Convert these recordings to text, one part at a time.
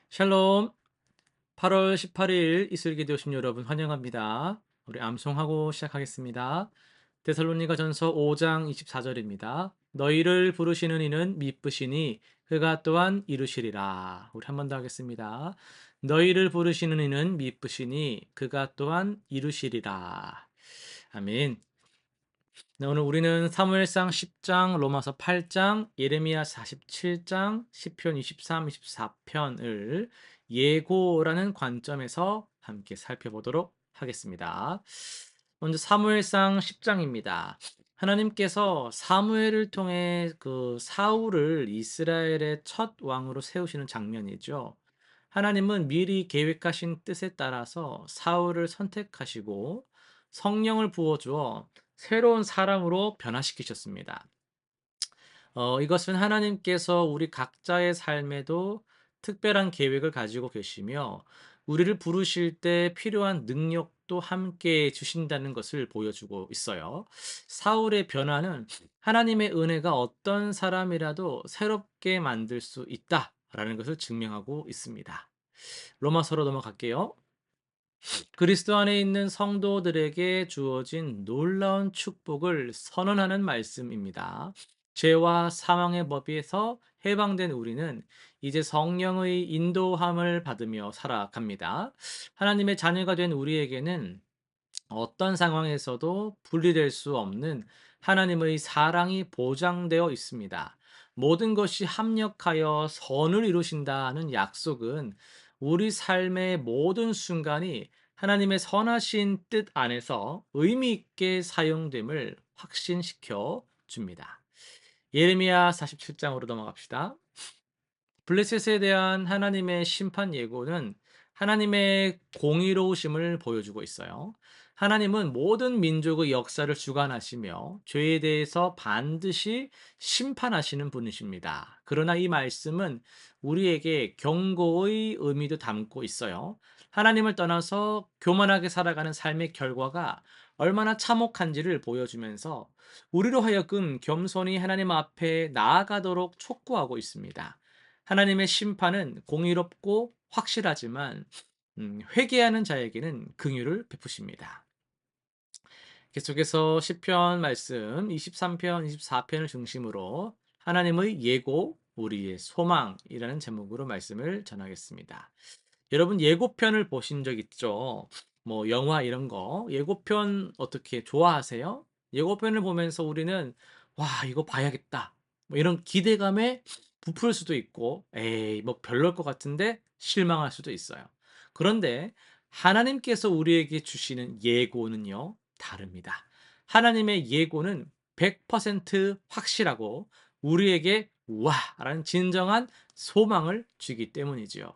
샬롬. 8월 18일 이슬기도 오신 여러분 환영합니다. 우리 암송하고 시작하겠습니다. 데살로니가전서 5장 24절입니다. 너희를 부르시는 이는 미쁘시니 그가 또한 이루시리라. 우리 한 번 더 하겠습니다. 너희를 부르시는 이는 미쁘시니 그가 또한 이루시리라. 아멘. 네, 오늘 우리는 사무엘상 10장, 로마서 8장, 예레미야 47장, 시편 23, 24편을 예고라는 관점에서 함께 살펴보도록 하겠습니다. 먼저 사무엘상 10장입니다. 하나님께서 사무엘을 통해 그 사울을 이스라엘의 첫 왕으로 세우시는 장면이죠. 하나님은 미리 계획하신 뜻에 따라서 사울을 선택하시고 성령을 부어주어 새로운 사람으로 변화시키셨습니다. 이것은 하나님께서 우리 각자의 삶에도 특별한 계획을 가지고 계시며 우리를 부르실 때 필요한 능력도 함께 주신다는 것을 보여주고 있어요. 사울의 변화는 하나님의 은혜가 어떤 사람이라도 새롭게 만들 수 있다라는 것을 증명하고 있습니다. 로마서로 넘어갈게요. 그리스도 안에 있는 성도들에게 주어진 놀라운 축복을 선언하는 말씀입니다. 죄와 사망의 법에서 해방된 우리는 이제 성령의 인도함을 받으며 살아갑니다. 하나님의 자녀가 된 우리에게는 어떤 상황에서도 분리될 수 없는 하나님의 사랑이 보장되어 있습니다. 모든 것이 합력하여 선을 이루신다는 약속은 우리 삶의 모든 순간이 하나님의 선하신 뜻 안에서 의미 있게 사용됨을 확신시켜 줍니다. 예레미야 47장으로 넘어갑시다. 블레셋에 대한 하나님의 심판 예고는 하나님의 공의로우심을 보여주고 있어요. 하나님은 모든 민족의 역사를 주관하시며 죄에 대해서 반드시 심판하시는 분이십니다. 그러나 이 말씀은 우리에게 경고의 의미도 담고 있어요. 하나님을 떠나서 교만하게 살아가는 삶의 결과가 얼마나 참혹한지를 보여주면서 우리로 하여금 겸손히 하나님 앞에 나아가도록 촉구하고 있습니다. 하나님의 심판은 공의롭고 확실하지만 회개하는 자에게는 긍휼을 베푸십니다. 계속해서 시편 말씀 23편, 24편을 중심으로 하나님의 예고, 우리의 소망이라는 제목으로 말씀을 전하겠습니다. 여러분 예고편을 보신 적 있죠? 뭐 영화 이런 거 예고편 어떻게 좋아하세요? 예고편을 보면서 우리는 와 이거 봐야겠다 뭐 이런 기대감에 부풀 수도 있고 에이 뭐 별로일 것 같은데 실망할 수도 있어요. 그런데 하나님께서 우리에게 주시는 예고는요 다릅니다. 하나님의 예고는 100% 확실하고 우리에게 와라는 진정한 소망을 주기 때문이지요.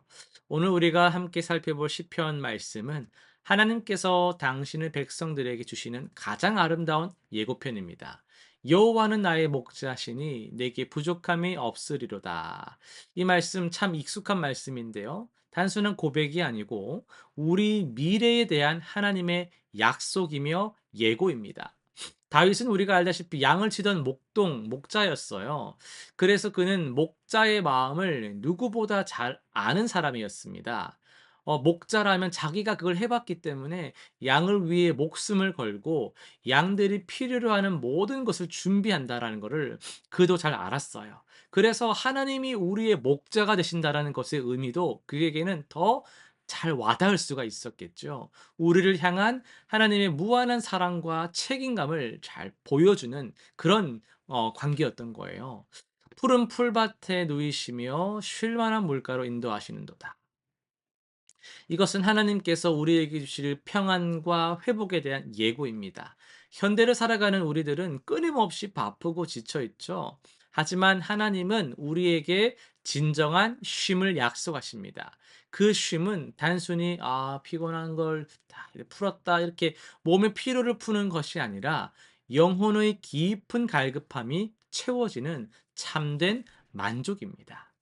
오늘 우리가 함께 살펴볼 시편 말씀은 하나님께서 당신의 백성들에게 주시는 가장 아름다운 예고편입니다. 여호와는 나의 목자시니 내게 부족함이 없으리로다. 이 말씀 참 익숙한 말씀인데요. 단순한 고백이 아니고 우리 미래에 대한 하나님의 약속이며 예고입니다. 다윗은 우리가 알다시피 양을 치던 목자였어요. 그래서 그는 목자의 마음을 누구보다 잘 아는 사람이었습니다. 목자라면 자기가 그걸 해봤기 때문에 양을 위해 목숨을 걸고 양들이 필요로 하는 모든 것을 준비한다라는 것을 그도 잘 알았어요. 그래서 하나님이 우리의 목자가 되신다라는 것의 의미도 그에게는 더 잘 와닿을 수가 있었겠죠. 우리를 향한 하나님의 무한한 사랑과 책임감을 잘 보여주는 그런 관계였던 거예요. 푸른 풀밭에 누이시며 쉴 만한 물가로 인도하시는도다. 이것은 하나님께서 우리에게 주실 평안과 회복에 대한 예고입니다. 현대를 살아가는 우리들은 끊임없이 바쁘고 지쳐 있죠. 하지만 하나님은 우리에게 진정한 쉼을 약속하십니다. 그 쉼은 단순히 피곤한 걸 다 풀었다 이렇게 몸의 피로를 푸는 것이 아니라 영혼의 깊은 갈급함이 채워지는 참된 만족입니다.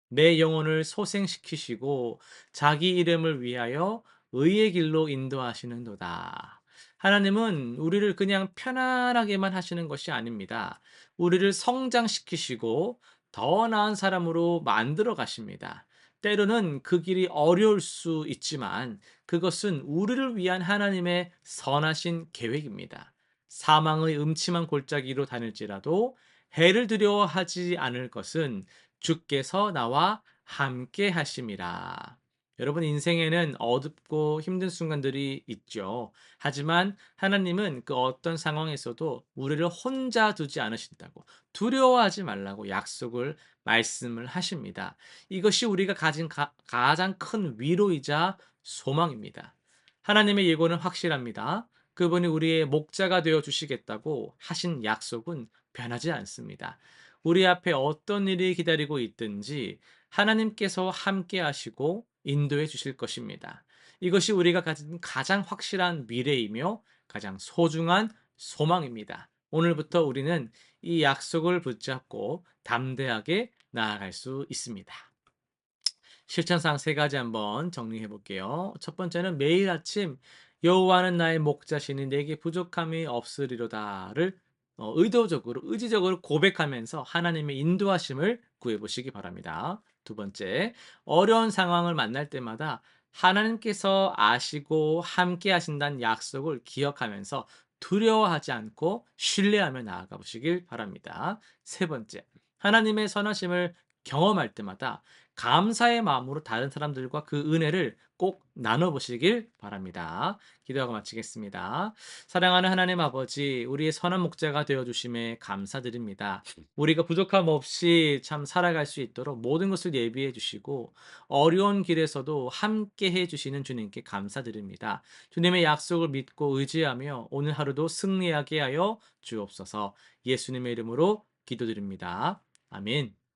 내 영혼을 소생시키시고 자기 이름을 위하여 의의 길로 인도하시는도다. 하나님은 우리를 그냥 편안하게만 하시는 것이 아닙니다. 우리를 성장시키시고 더 나은 사람으로 만들어 가십니다. 때로는 그 길이 어려울 수 있지만 그것은 우리를 위한 하나님의 선하신 계획입니다. 사망의 음침한 골짜기로 다닐지라도 해를 두려워하지 않을 것은 주께서 나와 함께 하심이라. 여러분, 인생에는 어둡고 힘든 순간들이 있죠. 하지만 하나님은 그 어떤 상황에서도 우리를 혼자 두지 않으신다고, 두려워하지 말라고 약속을 말씀을 하십니다. 이것이 우리가 가진 가장 큰 위로이자 소망입니다. 하나님의 예고는 확실합니다. 그분이 우리의 목자가 되어 주시겠다고 하신 약속은 변하지 않습니다. 우리 앞에 어떤 일이 기다리고 있든지 하나님께서 함께 하시고 인도해 주실 것입니다. 이것이 우리가 가진 가장 확실한 미래이며 가장 소중한 소망입니다. 오늘부터 우리는 이 약속을 붙잡고 담대하게 나아갈 수 있습니다. 실천상 세 가지 한번 정리해 볼게요. 첫 번째는 매일 아침 여호와는 나의 목자시니 내게 부족함이 없으리로다를 의도적으로 의지적으로 고백하면서 하나님의 인도하심을 구해 보시기 바랍니다. 두 번째, 어려운 상황을 만날 때마다 하나님께서 아시고 함께 하신다는 약속을 기억하면서 두려워하지 않고 신뢰하며 나아가 보시길 바랍니다. 세 번째, 하나님의 선하심을 경험할 때마다 감사의 마음으로 다른 사람들과 그 은혜를 꼭 나눠 보시길 바랍니다. 기도하고 마치겠습니다. 사랑하는 하나님 아버지, 우리의 선한 목자가 되어 주심에 감사드립니다. 우리가 부족함 없이 참 살아갈 수 있도록 모든 것을 예비해 주시고 어려운 길에서도 함께 해 주시는 주님께 감사드립니다. 주님의 약속을 믿고 의지하며 오늘 하루도 승리하게 하여 주옵소서. 예수님의 이름으로 기도드립니다. 아멘.